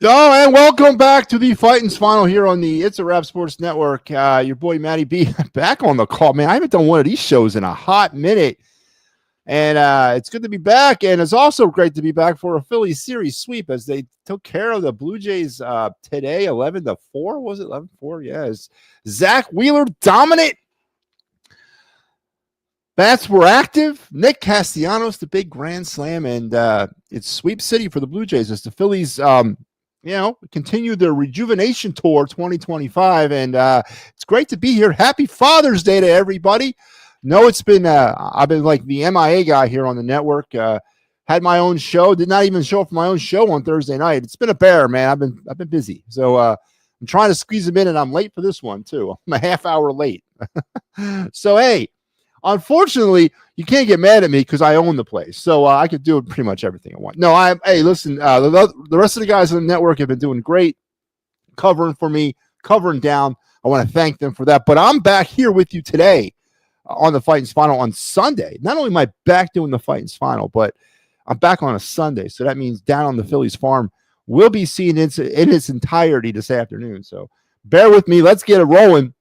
Oh, and welcome back to the Fighting's Final here on the It's a Rap Sports Network. Your boy Matty B back on the call, man. I haven't done one of these shows in a hot minute, and it's good to be back. And it's also great to be back for a Phillies series sweep as they took care of the Blue Jays today, 11-4. Was it 11-4? Yes. Zach Wheeler dominant. Bats were active. Nick Castellanos, the big grand slam, and it's sweep city for the Blue Jays as the Phillies continue their rejuvenation tour 2025. And it's great to be here. Happy Father's Day to everybody. No, it's been, I've been like the MIA guy here on the network. Had my own show, did not even show up for my own show on Thursday night. It's been a bear, man. I've been busy. So I'm trying to squeeze them in, and I'm late for this one too. I'm a half hour late. So, hey, unfortunately, you can't get mad at me because I own the place. So I could do pretty much everything I want. No, hey, listen, the rest of the guys on the network have been doing great, covering for me, covering down. I want to thank them for that. But I'm back here with you today on the Fighting's Final on Sunday. Not only am I back doing the Fighting's Final, but I'm back on a Sunday. So that means Down on the Phillies farm will be seen in its entirety this afternoon. So bear with me. Let's get it rolling.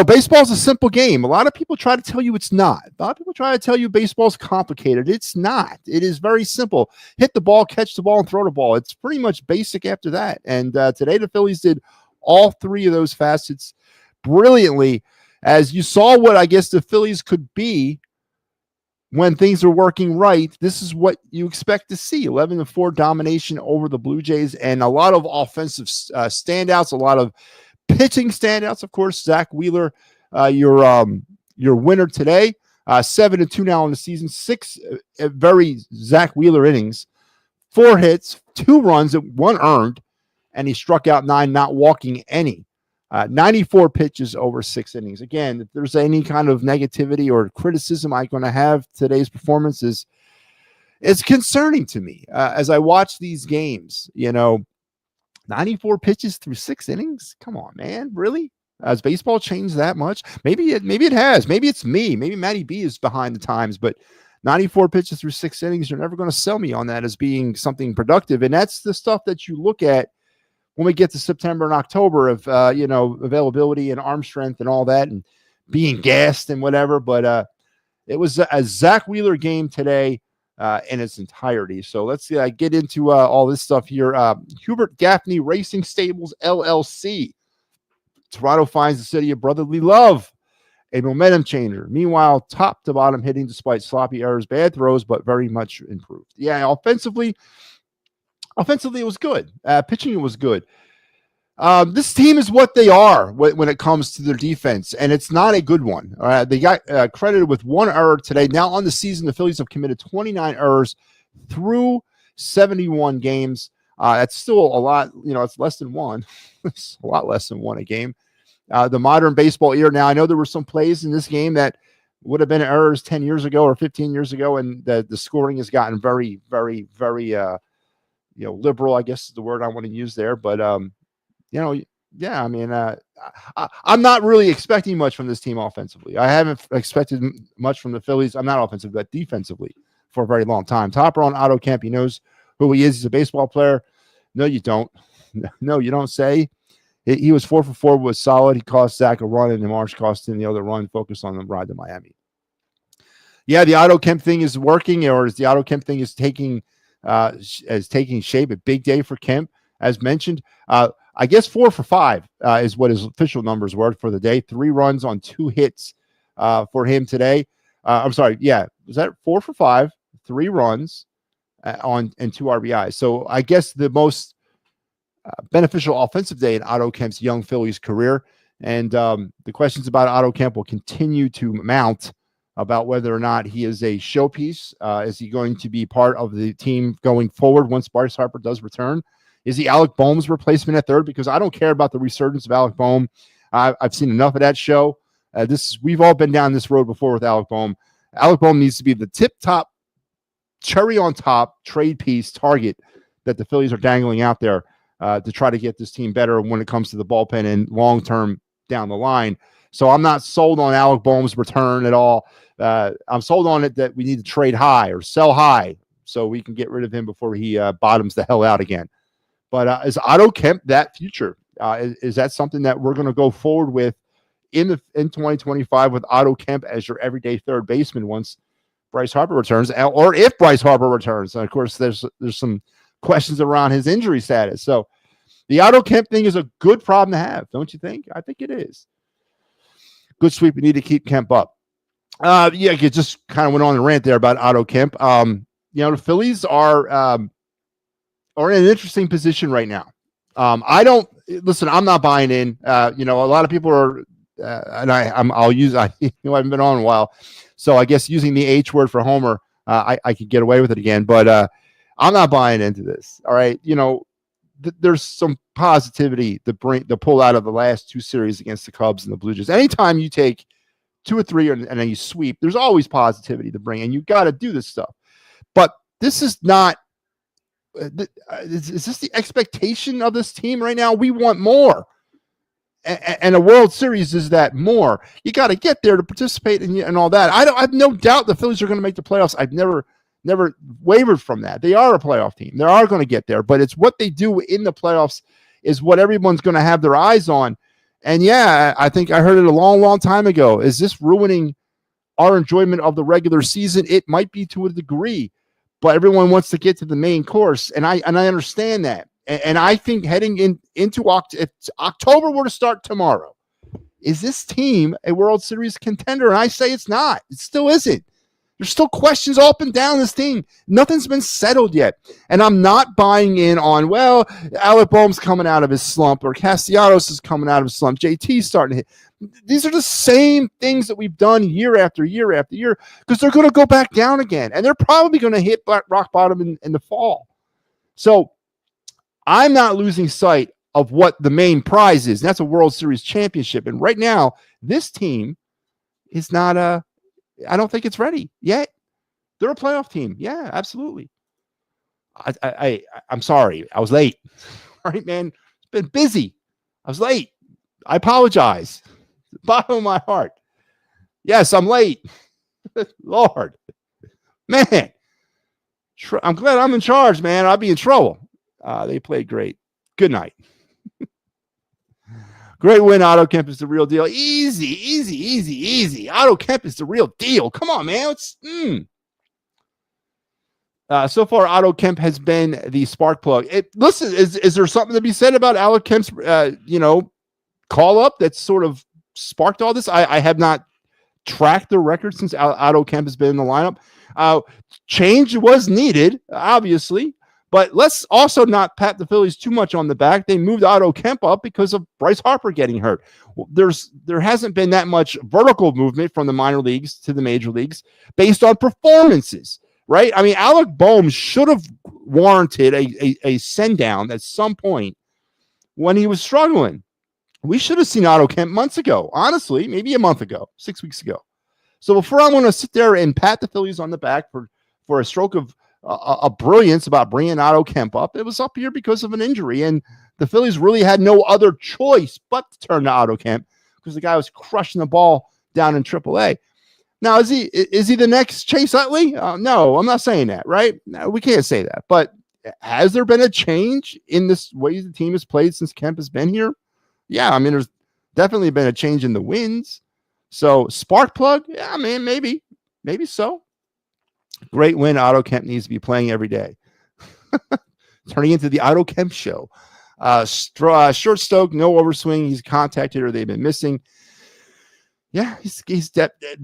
Baseball is a simple game. A lot of people try to tell you it's not. A lot of people try to tell you baseball's complicated. It's not. It is very simple. Hit the ball, catch the ball, and throw the ball. It's pretty much basic after that. And today the Phillies did all three of those facets brilliantly, as you saw what I guess the Phillies could be when things are working right. This is what you expect to see. 11-4 domination over the Blue Jays, and a lot of offensive standouts, a lot of pitching standouts, of course. Zach Wheeler, your winner today, 7-2 now in the season, 6 very Zach Wheeler innings, 4 hits, 2 runs, 1 earned, and he struck out 9, not walking any. 94 pitches over 6 innings. Again, if there's any kind of negativity or criticism I'm going to have today's performances, it's concerning to me as I watch these games. 94 pitches through 6 innings? Come on, man. Really? Has baseball changed that much? Maybe it has. Maybe it's me. Maybe Matty B is behind the times, but 94 pitches through 6 innings, you're never going to sell me on that as being something productive. And that's the stuff that you look at when we get to September and October of, availability and arm strength and all that and being gassed and whatever. But it was a Zach Wheeler game today in its entirety. So let's get into all this stuff here. Hubert Gaffney Racing Stables, LLC. Toronto finds the city of brotherly love, a momentum changer. Meanwhile, top to bottom hitting despite sloppy errors, bad throws, but very much improved. Yeah, offensively, it was good. Pitching, it was good. This team is what they are when it comes to their defense, and it's not a good one. They got credited with 1 error today. Now on the season, the Phillies have committed 29 errors through 71 games. That's still a lot. It's less than 1. It's a lot less than 1 a game. The modern baseball era. Now, I know there were some plays in this game that would have been errors 10 years ago or 15 years ago, and the scoring has gotten very, very, very liberal, I guess is the word I want to use there. But, I'm not really expecting much from this team offensively. I haven't expected much from the Phillies. I'm not offensive, but defensively for a very long time. Topper on Otto Kemp. He knows who he is. He's a baseball player. No, you don't. No, you don't say. He was 4 for 4, was solid. He cost Zach a run, and Marsh cost him the other run. Focus on the ride to Miami. Yeah, the Otto Kemp thing is working, or is the Otto Kemp thing is taking shape. A big day for Kemp, as mentioned. I guess 4 for 5 is what his official numbers were for the day. 3 runs on 2 hits for him today. I'm sorry. Yeah. Was that 4 for 5, 3 runs and 2 RBIs. So I guess the most beneficial offensive day in Otto Kemp's young Phillies career. And the questions about Otto Kemp will continue to mount about whether or not he is a showpiece. Is he going to be part of the team going forward once Bryce Harper does return? Is he Alec Boehm's replacement at third? Because I don't care about the resurgence of Alec Boehm. I've seen enough of that show. We've all been down this road before with Alec Boehm. Alec Boehm needs to be the tip-top, cherry on top trade piece target that the Phillies are dangling out there to try to get this team better when it comes to the bullpen and long-term down the line. So I'm not sold on Alec Boehm's return at all. I'm sold on it that we need to trade high or sell high, so we can get rid of him before he bottoms the hell out again. But is Otto Kemp that future? Is that something that we're going to go forward with in 2025 with Otto Kemp as your everyday third baseman once Bryce Harper returns, or if Bryce Harper returns? And of course, there's some questions around his injury status. So the Otto Kemp thing is a good problem to have, don't you think? I think it is. Good sweep. We need to keep Kemp up. You just kind of went on a rant there about Otto Kemp. The Phillies are in an interesting position right now. I'm not buying in. A lot of people are, and I'll use. I haven't been on in a while, so I guess using the H word for Homer, I could get away with it again. But I'm not buying into this. All right, there's some positivity to pull out of the last two series against the Cubs and the Blue Jays. Anytime you take 2 or 3 and then you sweep, there's always positivity to bring, and you got to do this stuff. But this is not. Is this the expectation of this team right now? We want more, and a World Series is that more. You got to get there to participate and all that. I have no doubt the Phillies are going to make the playoffs. I've never wavered from that. They are a playoff team. They are going to get there, but it's what they do in the playoffs is what everyone's going to have their eyes on. And yeah, I think I heard it a long, long time ago. Is this ruining our enjoyment of the regular season? It might be to a degree. But everyone wants to get to the main course, and I understand that. And I think heading into if October were to start tomorrow, is this team a World Series contender? And I say it's not. It still isn't. There's still questions up and down this team. Nothing's been settled yet. And I'm not buying in on, well, Alec Boehm's coming out of his slump, or Castellanos is coming out of his slump. JT's starting to hit. These are the same things that we've done year after year after year, because they're going to go back down again. And they're probably going to hit rock bottom in the fall. So I'm not losing sight of what the main prize is. And that's a World Series championship. And right now, this team is not I don't think it's ready yet. They're a playoff team. Yeah, absolutely. I'm sorry. I was late. All right, man. It's been busy. I was late. I apologize. Bottom of my heart. Yes, I'm late. Lord. Man. I'm glad I'm in charge, man. I'll be in trouble. They played great. Good night. Great win. Otto Kemp is the real deal. Easy. Otto Kemp is the real deal. Come on, man. So far, Otto Kemp has been the spark plug. Listen, is there something to be said about Alec Kemp's, call up that sort of sparked all this? I have not tracked the record since Otto Kemp has been in the lineup. Change was needed, obviously. But let's also not pat the Phillies too much on the back. They moved Otto Kemp up because of Bryce Harper getting hurt. There hasn't been that much vertical movement from the minor leagues to the major leagues based on performances, right? I mean, Alec Boehm should have warranted a send down at some point when he was struggling. We should have seen Otto Kemp months ago, honestly, maybe a month ago, 6 weeks ago. So before I'm going to sit there and pat the Phillies on the back for a stroke of a brilliance about bringing Otto Kemp up, it was up here because of an injury, and the Phillies really had no other choice but to turn to Otto Kemp because the guy was crushing the ball down in AAA. Now, is he the next Chase Utley? No, I'm not saying that, right? No, we can't say that. But has there been a change in this way the team has played since Kemp has been here? Yeah, I mean, there's definitely been a change in the wins. So spark plug? Yeah, I mean, maybe so. Great win. Otto Kemp needs to be playing every day. Turning into the Otto Kemp show. Short stoke, no overswing. He's contacted or they've been missing. Yeah,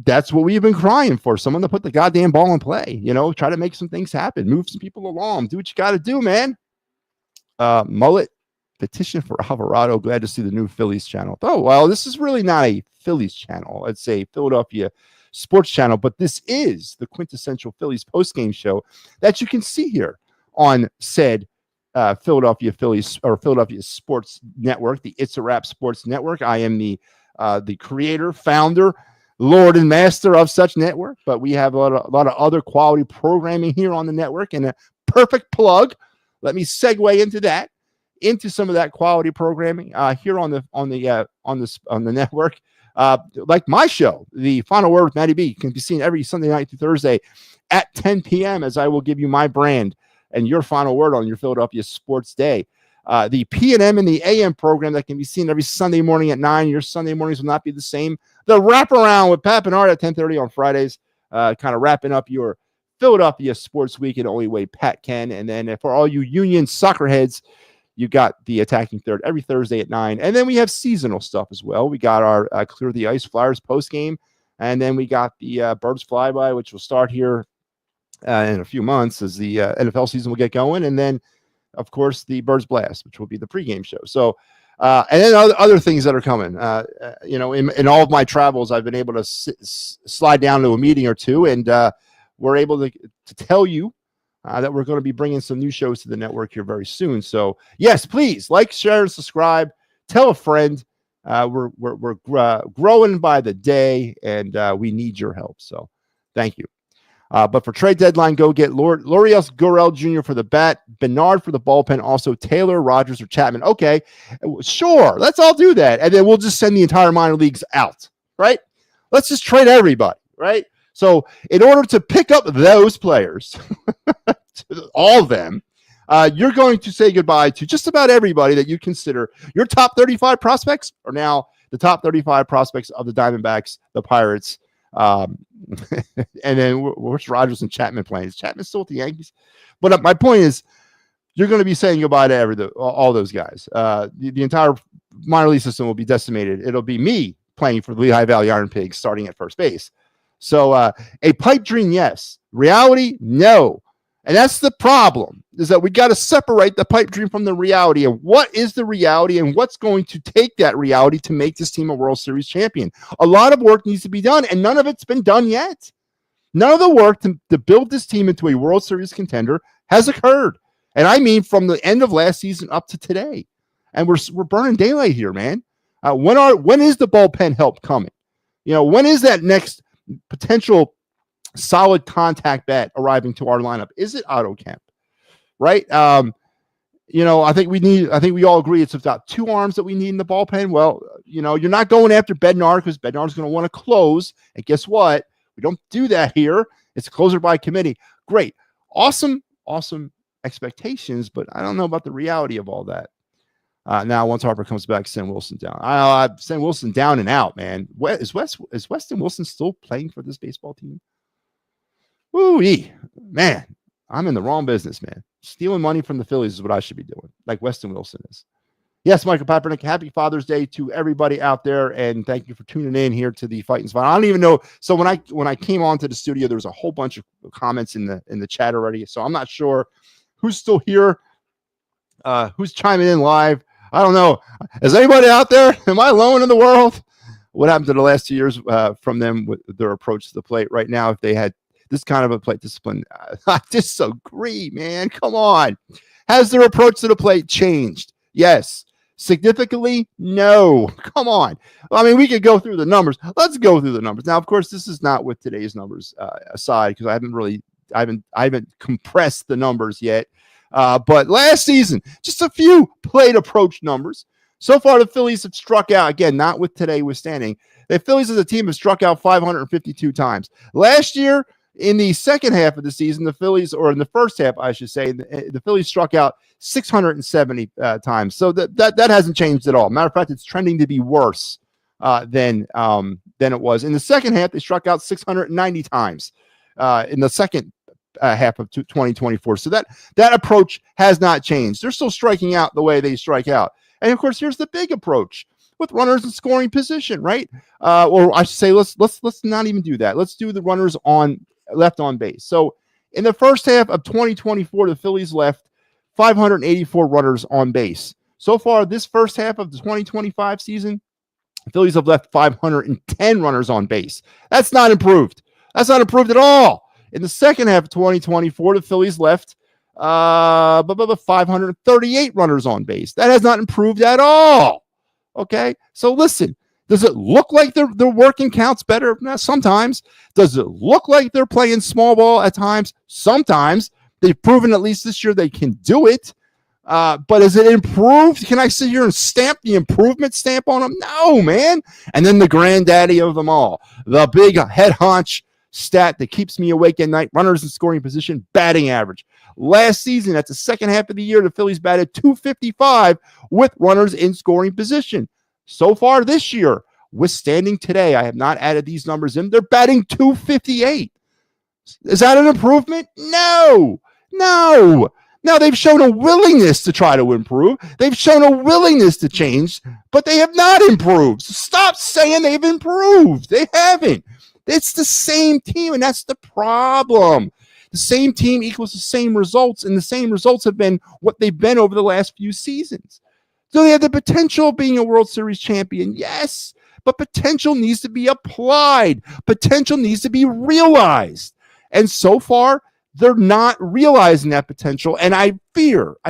that's what we've been crying for. Someone to put the goddamn ball in play. Try to make some things happen. Move some people along. Do what you got to do, man. Mullet, petition for Alvarado. Glad to see the new Phillies channel. Oh, well, this is really not a Phillies channel. It's a Philadelphia sports channel, but this is the quintessential Phillies postgame show that you can see here on said Philadelphia Phillies or Philadelphia Sports Network, the It's a Wrap Sports Network. I am the creator, founder, lord, and master of such network, but we have a lot of other quality programming here on the network, and a perfect plug. Let me segue into some of that quality programming here on the network. Like my show, The Final Word with Matty B, can be seen every Sunday night through Thursday at 10 p.m. as I will give you my brand and your final word on your Philadelphia sports day. The P&M and the AM program that can be seen every Sunday morning at 9. Your Sunday mornings will not be the same. The Wraparound with Pat Bernard at 10:30 on Fridays, kind of wrapping up your Philadelphia sports week in the only way Pat can. And then for all you Union soccer heads, you got the Attacking Third every Thursday at 9. And then we have seasonal stuff as well. We got our Clear the Ice Flyers postgame. And then we got the Birds Flyby, which will start here in a few months as the NFL season will get going. And then, of course, the Birds Blast, which will be the pregame show. So, and then other things that are coming. In all of my travels, I've been able to slide down to a meeting or two, and we're able to tell you that we're going to be bringing some new shows to the network here very soon. So, yes, please like, share, and subscribe. Tell a friend. We're growing by the day, and we need your help. So, thank you. But for trade deadline, go get L'Oreal Gurriel Jr. for the bat, Bernard for the bullpen, also Taylor, Rogers, or Chapman. Okay, sure, let's all do that. And then we'll just send the entire minor leagues out, right? Let's just trade everybody, right? So in order to pick up those players, all of them, you're going to say goodbye to just about everybody that you consider your top 35 prospects are now the top 35 prospects of the Diamondbacks, the Pirates, and then where's Rogers and Chapman playing? Is Chapman still with the Yankees? But my point is, you're going to be saying goodbye to all those guys. The entire minor league system will be decimated. It'll be me playing for the Lehigh Valley Iron Pigs starting at first base. So a pipe dream, yes. Reality, no. And that's the problem, is that we got to separate the pipe dream from the reality. And what is the reality, and what's going to take that reality to make this team a World Series champion? A lot of work needs to be done, and none of it's been done yet. None of the work to build this team into a World Series contender has occurred. And I mean from the end of last season up to today. And we're burning daylight here, man. When is the bullpen help coming? When is that next potential solid contact bat arriving to our lineup? Is it Otto Kemp? Right? I think we all agree it's about two arms that we need in the bullpen. Well, you're not going after Bednar because Bednar's going to want to close. And guess what? We don't do that here. It's a closer by committee. Great. Awesome expectations, but I don't know about the reality of all that. Now, once Harper comes back, send Wilson down. Send Wilson down and out, man. Is Weston Wilson still playing for this baseball team? Woo-wee. Man, I'm in the wrong business, man. Stealing money from the Phillies is what I should be doing, like Weston Wilson is. Yes, Michael Papernick, happy Father's Day to everybody out there, and thank you for tuning in here to the Fighting Spot. I don't even know. So when I came onto the studio, there was a whole bunch of comments in the chat already, so I'm not sure who's still here, who's chiming in live. I don't know. Is anybody out there? Am I alone in the world? What happened to the last 2 years from them with their approach to the plate right now? If they had this kind of a plate discipline, I disagree, man. Come on. Has their approach to the plate changed? Yes. Significantly? No. Come on. I mean, we could go through the numbers. Let's go through the numbers. Now, of course, this is not with today's numbers aside, because I haven't compressed the numbers yet. But last season, just a few plate approach numbers. So far, the Phillies have struck out, again, not with today withstanding. The Phillies as a team have struck out 552 times. Last year, in the second half of the season, the Phillies, or in the first half, I should say, the Phillies struck out 670 times. So that hasn't changed at all. Matter of fact, it's trending to be worse than it was. In the second half, they struck out 690 times in the second half of 2024. So that approach has not changed. They're still striking out the way they strike out. And of course, here's the big approach with runners in scoring position, right? Or I should say, let's not even do that. Let's do the runners left on base. So in the first half of 2024, the Phillies left 584 runners on base. So far, this first half of the 2025 season, the Phillies have left 510 runners on base. That's not improved. That's not improved at all. In the second half of 2024, the Phillies left 538 runners on base. That has not improved at all. Okay, so listen, does it look like they're working counts better? Sometimes. Does it look like they're playing small ball at times? Sometimes. They've proven at least this year they can do it. But is it improved? Can I sit here and stamp the improvement stamp on them? No, man. And then the granddaddy of them all, the big head honch stat that keeps me awake at night, runners in scoring position, batting average. Last season, at the second half of the year, the Phillies batted .255 with runners in scoring position. So far this year, withstanding today, I have not added these numbers in. They're batting .258. Is that an improvement? No. Now, they've shown a willingness to try to improve. They've shown a willingness to change, but they have not improved. So stop saying they've improved. They haven't. It's the same team, and that's the problem. The same team equals the same results, and the same results have been what they've been over the last few seasons. So they have the potential of being a World Series champion, yes, but potential needs to be applied. Potential needs to be realized. And so far, they're not realizing that potential, and I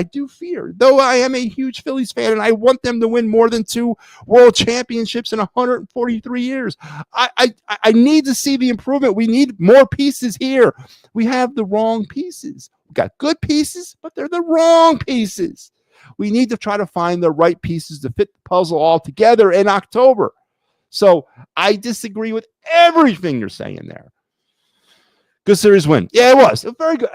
do fear, though I am a huge Phillies fan, and I want them to win more than 2 world championships in 143 years. I need to see the improvement. We need more pieces here. We have the wrong pieces. We've got good pieces, but they're the wrong pieces. We need to try to find the right pieces to fit the puzzle all together in October. So I disagree with everything you're saying there. Good series win. Yeah, it was. Very good.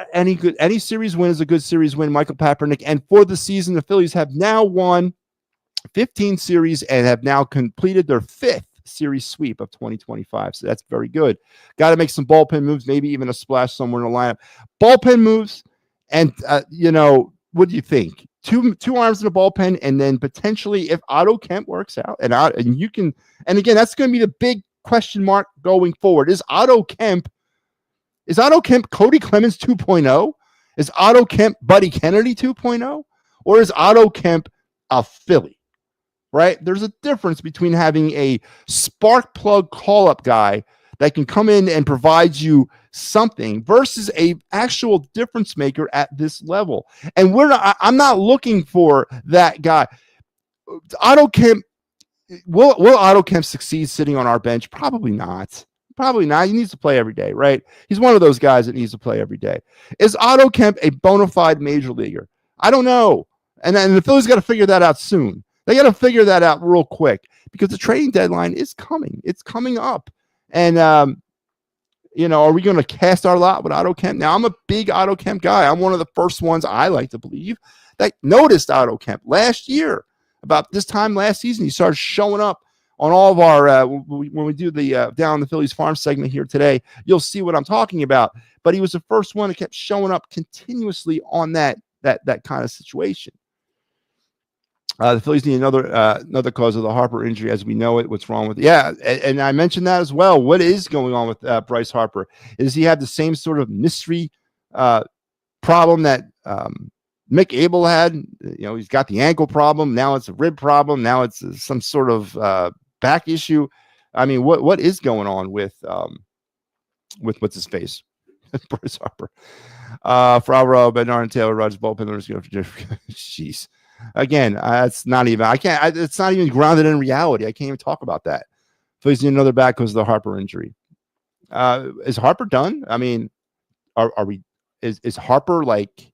Any series win is a good series win, Michael Papernick. And for the season, the Phillies have now won 15 series and have now completed their 5th series sweep of 2025. So that's very good. Got to make some bullpen moves, maybe even a splash somewhere in the lineup. Bullpen moves, and what do you think? Two arms in the bullpen, and then potentially if Otto Kemp works out, and again, that's going to be the big question mark going forward. Is Otto Kemp Cody Clemens 2.0? Is Otto Kemp Buddy Kennedy 2.0? Or is Otto Kemp a Philly? Right? There's a difference between having a spark plug call-up guy that can come in and provide you something versus a actual difference maker at this level. And I'm not looking for that guy. Otto Kemp, will Otto Kemp succeed sitting on our bench? Probably not. Probably not. He needs to play every day, right? He's one of those guys that needs to play every day. Is Otto Kemp a bona fide major leaguer? I don't know. And the Phillies got to figure that out soon. They got to figure that out real quick because the trading deadline is coming. It's coming up. And, are we going to cast our lot with Otto Kemp? Now, I'm a big Otto Kemp guy. I'm one of the first ones, I like to believe, that noticed Otto Kemp last year. About this time last season, he started showing up on all of our, when we do the Down the Phillies Farm segment here today, you'll see what I'm talking about. But he was the first one that kept showing up continuously on that kind of situation. The Phillies need another cause of the Harper injury as we know it. What's wrong with it? Yeah, and I mentioned that as well. What is going on with Bryce Harper? Does he have the same sort of mystery problem that Mick Abel had? He's got the ankle problem. Now it's a rib problem. Now it's some sort of back issue. I mean, what is going on with what's his face? Bryce Harper. For Alvaro, Bednar, and Taylor, Rogers, bullpen. Jeez. Again, it's not even. It's not even grounded in reality. I can't even talk about that. Phillies need another back because of the Harper injury. Is Harper done? I mean, are we? Is Harper like?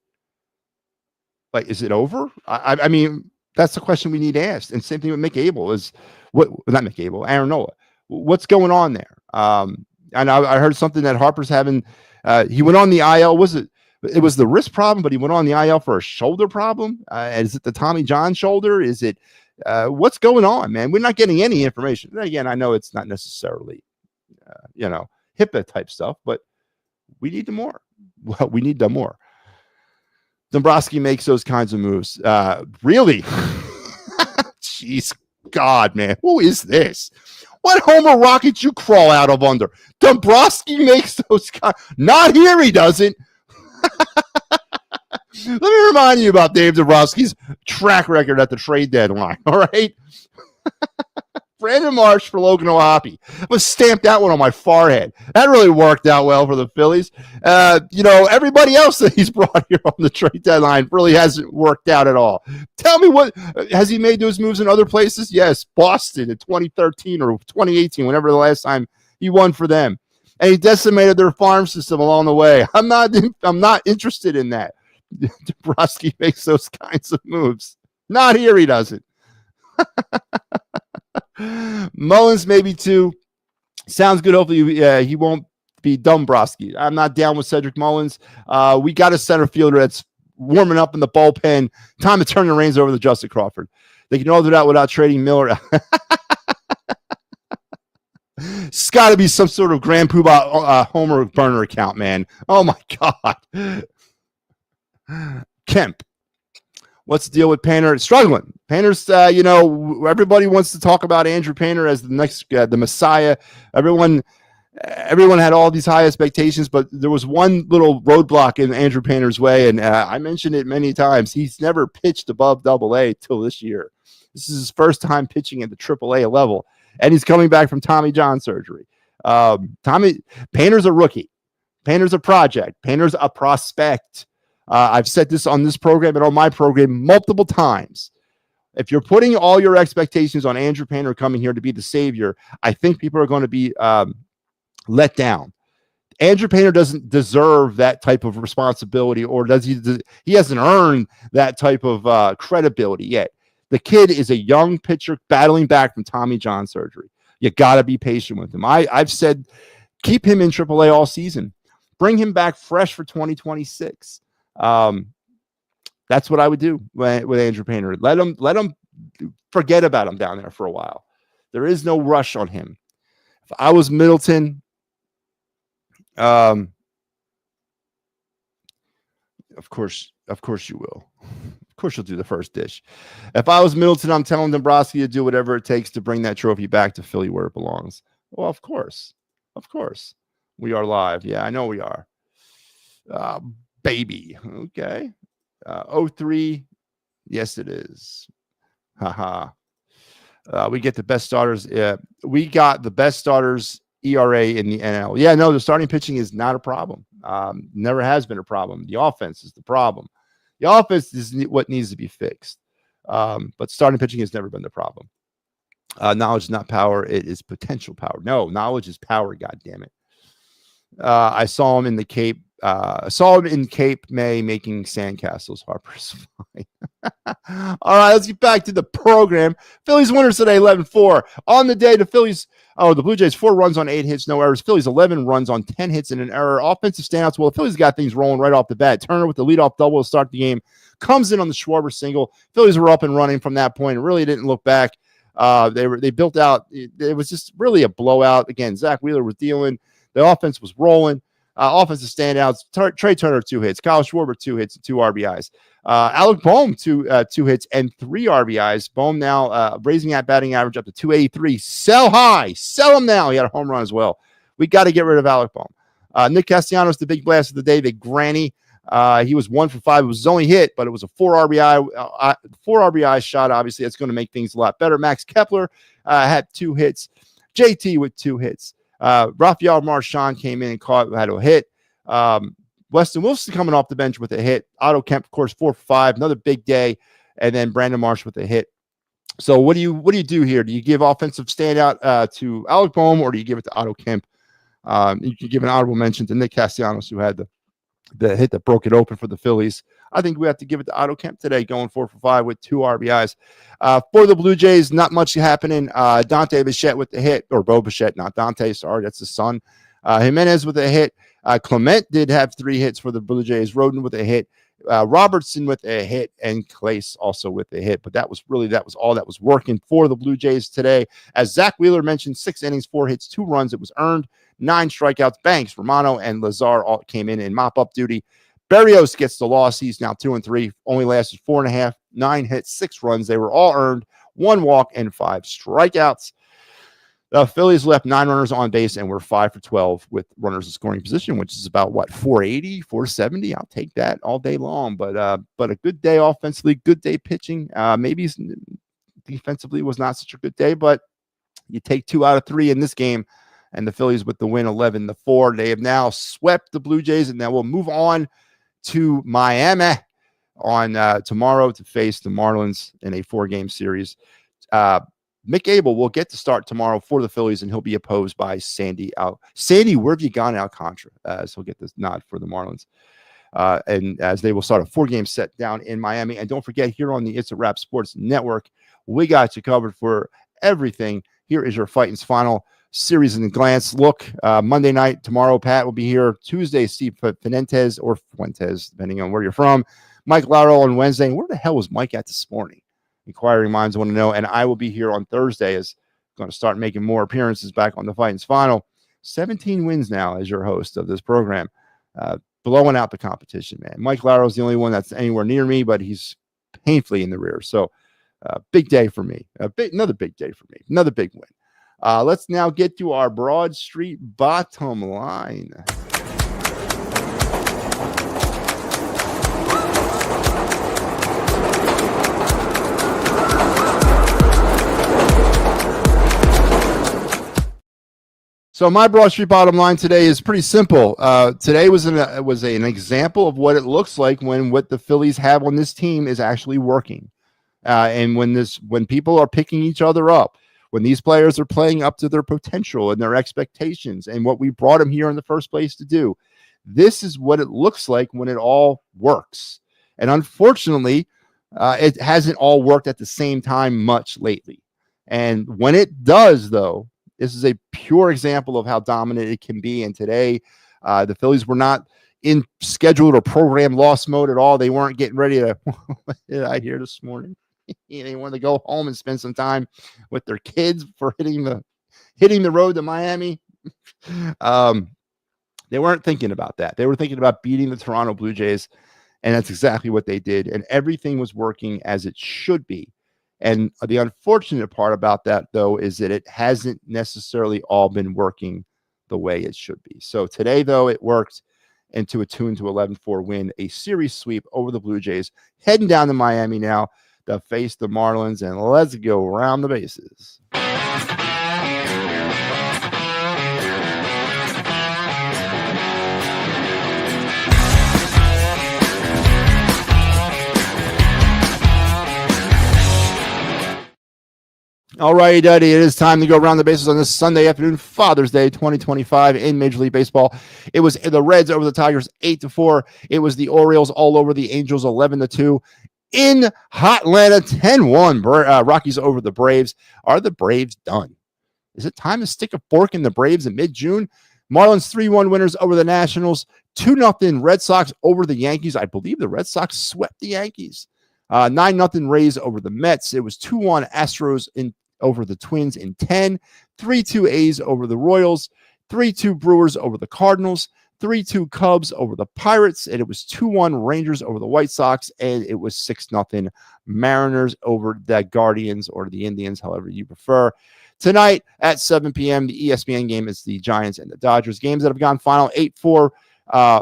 Is it over? I mean, that's the question we need asked. And same thing with Mick Abel. Not Mick Abel, Aaron Nola. What's going on there? And I heard something that Harper's having. He went on the IL. It was the wrist problem, but he went on the IL for a shoulder problem. Is it the Tommy John shoulder? Is it what's going on, man? We're not getting any information. Again, I know it's not necessarily, HIPAA type stuff, but we need the more. Well, we need the more. Dombrowski makes those kinds of moves. Really? Jeez, God, man. Who is this? What Homer rocket you crawl out of under? Dombrowski makes those kinds. Not here, he doesn't. Let me remind you about Dave Dombrowski's track record at the trade deadline. All right. Brandon Marsh for Logan O'Hoppe. I was stamped that one on my forehead. That really worked out well for the Phillies. Everybody else that he's brought here on the trade deadline really hasn't worked out at all. Tell me, what has he made those moves in other places? Yes, Boston in 2013 or 2018, whenever the last time he won for them. And he decimated their farm system along the way. I'm not interested in that. Dombrowski makes those kinds of moves. Not here, he doesn't. Mullins maybe 2. Sounds good. Hopefully he won't be Dombrowski. I'm not down with Cedric Mullins. We got a center fielder that's warming up in the bullpen. Time to turn the reins over to Justin Crawford. They can all do that without trading Miller. It's got to be some sort of Grand Poobah Homer burner account, man. Oh, my God. Kemp. What's the deal with Painter? Struggling. Painter's, everybody wants to talk about Andrew Painter as the next, the Messiah. Everyone had all these high expectations, but there was one little roadblock in Andrew Painter's way, and I mentioned it many times. He's never pitched above AA till this year. This is his first time pitching at the AAA level, and he's coming back from Tommy John surgery. Painter's a rookie. Painter's a project. Painter's a prospect. I've said this on this program and on my program multiple times. If you're putting all your expectations on Andrew Painter coming here to be the savior, I think people are going to be let down. Andrew Painter doesn't deserve that type of responsibility, or does he? He hasn't earned that type of credibility yet. The kid is a young pitcher battling back from Tommy John surgery. You got to be patient with him. I've said keep him in AAA all season. Bring him back fresh for 2026. That's what I would do with Andrew Painter. Let him forget about him down there for a while. There is no rush on him. If I was Middleton, of course you will. Of course you'll do the first dish. If I was Middleton, I'm telling Dombrowski to do whatever it takes to bring that trophy back to Philly where it belongs. Well, of course. We are live. Yeah, I know we are. Baby. Okay. 03. Yes, it is. Haha. We get the best starters. We got the best starters ERA in the NL. Yeah, no, the starting pitching is not a problem. Never has been a problem. The offense is the problem. The offense is what needs to be fixed. But starting pitching has never been the problem. Knowledge is not power. It is potential power. No, knowledge is power. God damn it. I saw him in the Cape. Cape May making sandcastles. Harper's fine. All right, let's get back to the program. Phillies winners today, 11-4. On the day, the Blue Jays 4 runs on 8 hits, no errors. Phillies 11 runs on 10 hits and an error. Offensive standouts. Well, the Phillies got things rolling right off the bat. Turner with the leadoff double to start the game. Comes in on the Schwarber single. Phillies were up and running from that point. It really didn't look back. They built out. It was just really a blowout. Again, Zach Wheeler was dealing. The offense was rolling. Offensive standouts, Trey Turner 2 hits, Kyle Schwarber 2 hits and 2 RBIs. Alec Bohm 2 hits and 3 RBIs. Bohm now raising that batting average up to 283. Sell high, sell him now. He had a home run as well. We got to get rid of Alec Bohm. Nick Castellanos, the big blast of the day, the granny. He was 1 for 5. It was his only hit, but it was a 4 RBI shot. Obviously, that's going to make things a lot better. Max Kepler had 2 hits. JT with 2 hits. Rafael Marchand came in and had a hit. Weston Wilson coming off the bench with a hit. Otto Kemp, of course, 4 for 5, another big day, and then Brandon Marsh with a hit. So what do you do here? Do you give offensive standout to Alec Bohm, or do you give it to Otto Kemp? You can give an honorable mention to Nick Castellanos, who had the hit that broke it open for the Phillies. I think we have to give it to Otto Kemp today, going 4 for 5 with 2 RBIs. For the Blue Jays, not much happening. Dante Bichette with the hit, or Bo Bichette, not Dante. Sorry, that's his son. Jimenez with a hit. Clement did have 3 hits for the Blue Jays. Roden with a hit. Robertson with a hit, and Clace also with a hit. But that was all that was working for the Blue Jays today. As Zach Wheeler mentioned, 6 innings, 4 hits, 2 runs. It was earned. 9 strikeouts. Banks, Romano, and Lazar all came in mop-up duty. Berrios gets the loss. He's now 2-3. Only lasted 4.5. 9 hits, 6 runs. They were all earned. 1 walk and 5 strikeouts. The Phillies left 9 runners on base and were 5 for 12 with runners in scoring position, which is about 480, 470. I'll take that all day long. But a good day offensively, good day pitching. Maybe defensively was not such a good day, but you take 2 out of 3 in this game. And the Phillies with the win 11-4. They have now swept the Blue Jays, and now we'll move on to Miami on tomorrow to face the Marlins in a 4-game series. Mick Abel will get to start tomorrow for the Phillies, and he'll be opposed by Sandy, where have you gone, Alcantara? So he'll get this nod for the Marlins. and as they will start a 4-game set down in Miami. And don't forget, here on the It's a Wrap Sports Network, we got you covered for everything. Here is your Fightins final series in a glance. Look, Monday night, tomorrow, Pat will be here. Tuesday, Steve Fuentes, depending on where you're from. Mike Lauro on Wednesday. And where the hell was Mike at this morning? Inquiring minds want to know. And I will be here on Thursday, as going to start making more appearances back on the Fightins final. 17 wins now as your host of this program. Blowing out the competition, man. Mike Lauro is the only one that's anywhere near me, but he's painfully in the rear. So big day for me. Another big day for me. Another big win. Let's now get to our Broad Street bottom line. So my Broad Street bottom line today is pretty simple. Today was an example of what it looks like when what the Phillies have on this team is actually working, and when people are picking each other up, when these players are playing up to their potential and their expectations, and what we brought them here in the first place to do. This is what it looks like when it all works. And unfortunately, it hasn't all worked at the same time much lately. And when it does, though, this is a pure example of how dominant it can be. And today, the Phillies were not in scheduled or program loss mode at all. They weren't getting ready to, what did I hear this morning? They wanted to go home and spend some time with their kids for hitting the road to Miami. They weren't thinking about that. They were thinking about beating the Toronto Blue Jays, and that's exactly what they did. And everything was working as it should be. And the unfortunate part about that, though, is that it hasn't necessarily all been working the way it should be. So today, though, it worked into a 2-11-4 win, a series sweep over the Blue Jays, heading down to Miami now to face the Marlins. And let's go around the bases. All right, Daddy, it is time to go around the bases on this Sunday afternoon, Father's Day 2025 in Major League Baseball. It was the Reds over the Tigers 8-4. It was the Orioles all over the Angels 11-2. In Hotlanta 10-1. Rockies over the Braves. Are the Braves done? Is it time to stick a fork in the Braves in mid-June? Marlins 3-1 winners over the Nationals. 2-0 Red Sox over the Yankees. I believe the Red Sox swept the Yankees. 9-0 Rays over the Mets. It was 2-1 Astros over the Twins in 10, 3-2 A's over the Royals, 3-2 Brewers over the Cardinals, 3-2 Cubs over the Pirates, and it was 2-1 Rangers over the White Sox, and it was 6-0 Mariners over the Guardians or the Indians, however you prefer. Tonight at 7 p.m., the ESPN game is the Giants and the Dodgers. Games that have gone final 8-4,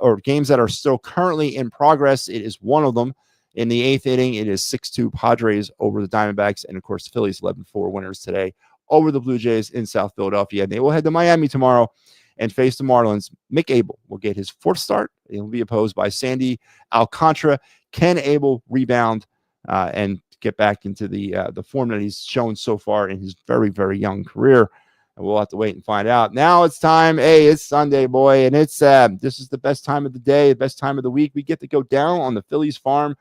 or games that are still currently in progress. It is one of them. In the 8th inning, it is 6-2 Padres over the Diamondbacks. And, of course, the Phillies 11-4 winners today over the Blue Jays in South Philadelphia. And they will head to Miami tomorrow and face the Marlins. Mick Abel will get his 4th start. He'll be opposed by Sandy Alcantara. Can Abel rebound and get back into the form that he's shown so far in his very, very young career? And we'll have to wait and find out. Now it's time. Hey, it's Sunday, boy. And it's this is the best time of the day, the best time of the week. We get to go down on the Phillies farm.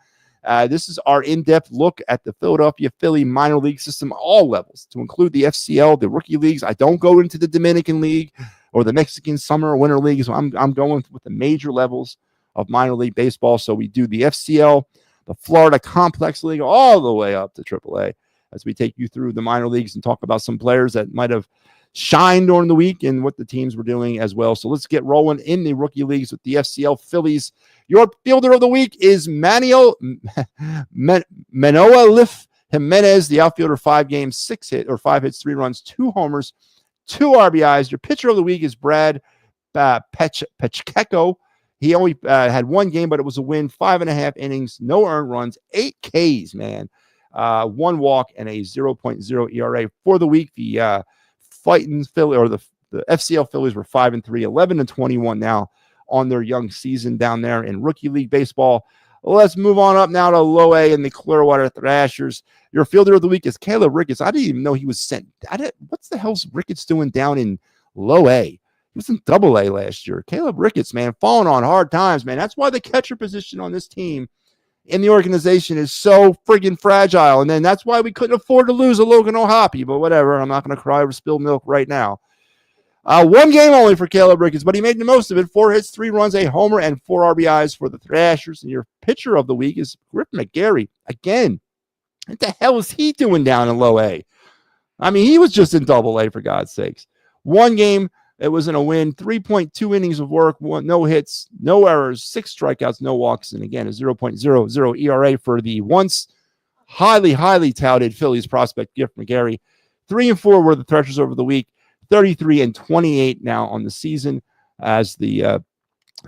This is our in-depth look at the Philadelphia Philly minor league system, all levels, to include the FCL, the rookie leagues. I don't go into the Dominican League or the Mexican Summer or Winter League. So I'm going with the major levels of minor league baseball. So we do the FCL, the Florida Complex League, all the way up to AAA as we take you through the minor leagues and talk about some players that might have shined during the week and what the teams were doing as well. So let's get rolling in the rookie leagues with the FCL Phillies. Your fielder of the week is Manoah Lif Jimenez, the outfielder, 5 games, 5 hits, 3 runs, 2 homers, 2 RBIs. Your pitcher of the week is Brad Pacheco. He only had 1 game, but it was a win, 5.5 innings, no earned runs, 8 Ks, man. 1 walk and a 0.0 ERA for the week. The Fighting Philly or the FCL Phillies were 5-3, 11-21 now on their young season down there in rookie league baseball. Let's move on up now to low A in the Clearwater Thrashers. Your fielder of the week is Caleb Ricketts. I didn't even know he was sent. What's the hell's Ricketts doing down in low A? He was in Double-A last year. Caleb Ricketts, man, falling on hard times, man. That's why the catcher position on this team in the organization is so friggin' fragile. And then that's why we couldn't afford to lose a Logan O'Hoppe, but whatever. I'm not going to cry over spilled milk right now. One game only for Caleb Ricketts, but he made the most of it. 4 hits, 3 runs, a homer, and 4 RBIs for the Thrashers. And your pitcher of the week is Griffin McGarry. Again, what the hell is he doing down in low A? I mean, he was just in Double-A, for God's sakes. One game, it was in a win, 3.2 innings of work, no hits, no errors, 6 strikeouts, no walks, and again, a 0.00 ERA for the once highly, highly touted Phillies prospect, Griffin McGarry. 3 and 4 were the Thrashers over the week. 33 and 28 now on the season as the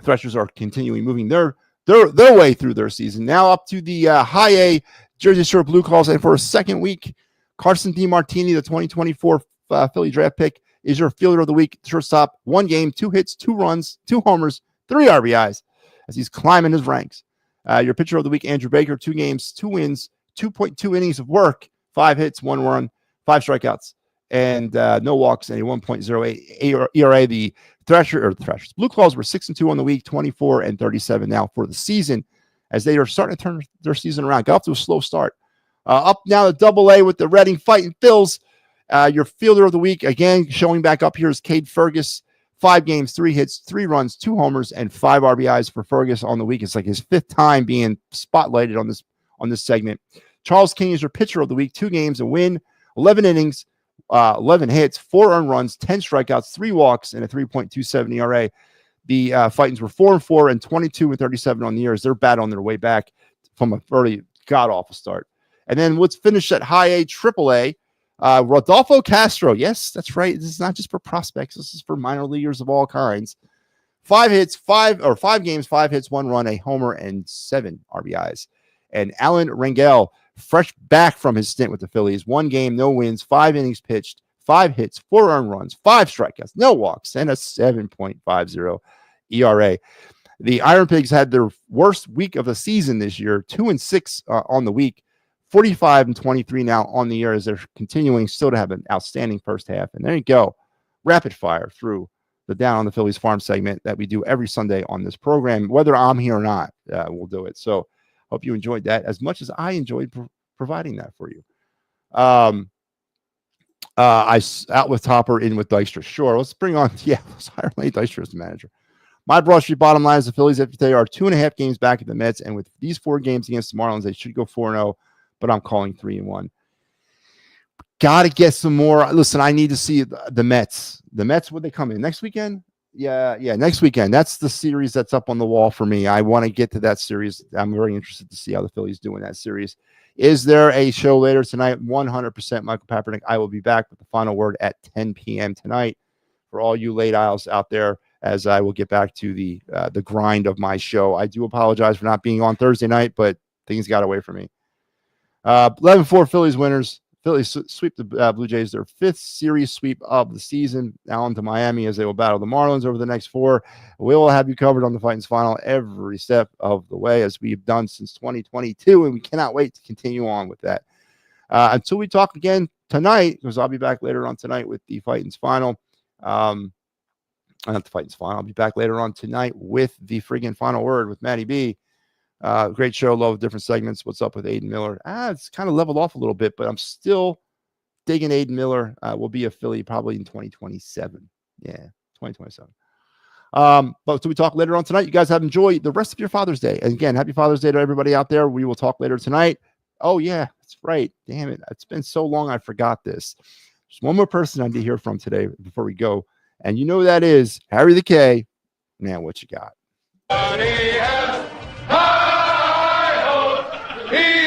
Thrashers are continuing moving their way through their season. Now up to the high A Jersey Shore Blue Calls, and for a second week, Carson DiMartini, the 2024 Philly draft pick, is your fielder of the week. Shortstop, 1 game, 2 hits, 2 runs, 2 homers, 3 RBIs as he's climbing his ranks. Your pitcher of the week, Andrew Baker, 2 games, 2 wins, 2.2 innings of work, 5 hits, 1 run, 5 strikeouts, and no walks, and a 1.08 ERA. The Thrashers Blue Claws were 6-2 on the week, 24 and 37 now for the season, as they are starting to turn their season around. Got off to a slow start. Up now to Double-A with the Reading Fighting Phils. Your fielder of the week, again, showing back up here is Cade Fergus. 5 games, 3 hits, 3 runs, 2 homers, and 5 RBIs for Fergus on the week. It's like his 5th time being spotlighted on this segment. Charles King is your pitcher of the week. 2 games, a win, 11 innings, 11 hits, 4 earned runs, 10 strikeouts, 3 walks, and a 3.27 ERA. The Fightins were 4-4 and 22 and 37 on the year as they're bad on their way back from a very god-awful start. And then let's finish at high A, Triple-A. Rodolfo Castro. Yes, that's right. This is not just for prospects. This is for minor leaguers of all kinds. 5 games, 5 hits, 1 run, a homer, and 7 RBIs. And Alan Rangel, fresh back from his stint with the Phillies, 1 game, no wins, 5 innings pitched, 5 hits, 4 earned runs, 5 strikeouts, no walks, and a 7.50 ERA. The Iron Pigs had their worst week of the season this year, 2-6 on the week, 45 and 23 now on the year as they're continuing still to have an outstanding first half. And there you go, rapid fire through the Down on the Phillies Farm segment that we do every Sunday on this program. Whether I'm here or not, we'll do it. So hope you enjoyed that as much as I enjoyed providing that for you. I out with Topper, in with Dykstra. Sure, let's bring on, let's hire Lane Dykstra as the manager. My Broad Street bottom line is the Phillies, if they are 2.5 games back at the Mets, and with these 4 games against the Marlins, they should go 4-0, but I'm calling 3-1. Got to get some more. Listen, I need to see the Mets. The Mets, would they come in next weekend? Yeah, next weekend. That's the series that's up on the wall for me. I want to get to that series. I'm very interested to see how the Phillies do in that series. Is there a show later tonight? 100% Michael Papernick. I will be back with the final word at 10 p.m. tonight for all you late aisles out there, as I will get back to the grind of my show. I do apologize for not being on Thursday night, but things got away from me. 11-4 Phillies winners. Phillies sweep the Blue Jays, their 5th series sweep of the season. Now on to Miami as they will battle the Marlins over the next 4. We will have you covered on the Fightins Final every step of the way, as we've done since 2022, and we cannot wait to continue on with that. Until we talk again tonight, because I'll be back later on tonight with the Fightins Final. Not the Fightins Final. I'll be back later on tonight with the friggin' final word with Matty B. Great show, love different segments. What's up with Aiden Miller? It's kind of leveled off a little bit, but I'm still digging Aiden Miller. Will be a Philly probably in 2027. Yeah, 2027. But so we talk later on tonight. You guys have enjoyed the rest of your Father's Day. And again, happy Father's Day to everybody out there. We will talk later tonight. Oh, yeah, that's right. Damn it. It's been so long I forgot this. There's one more person I need to hear from today before we go. And you know who that is. Harry the K. Man, what you got? He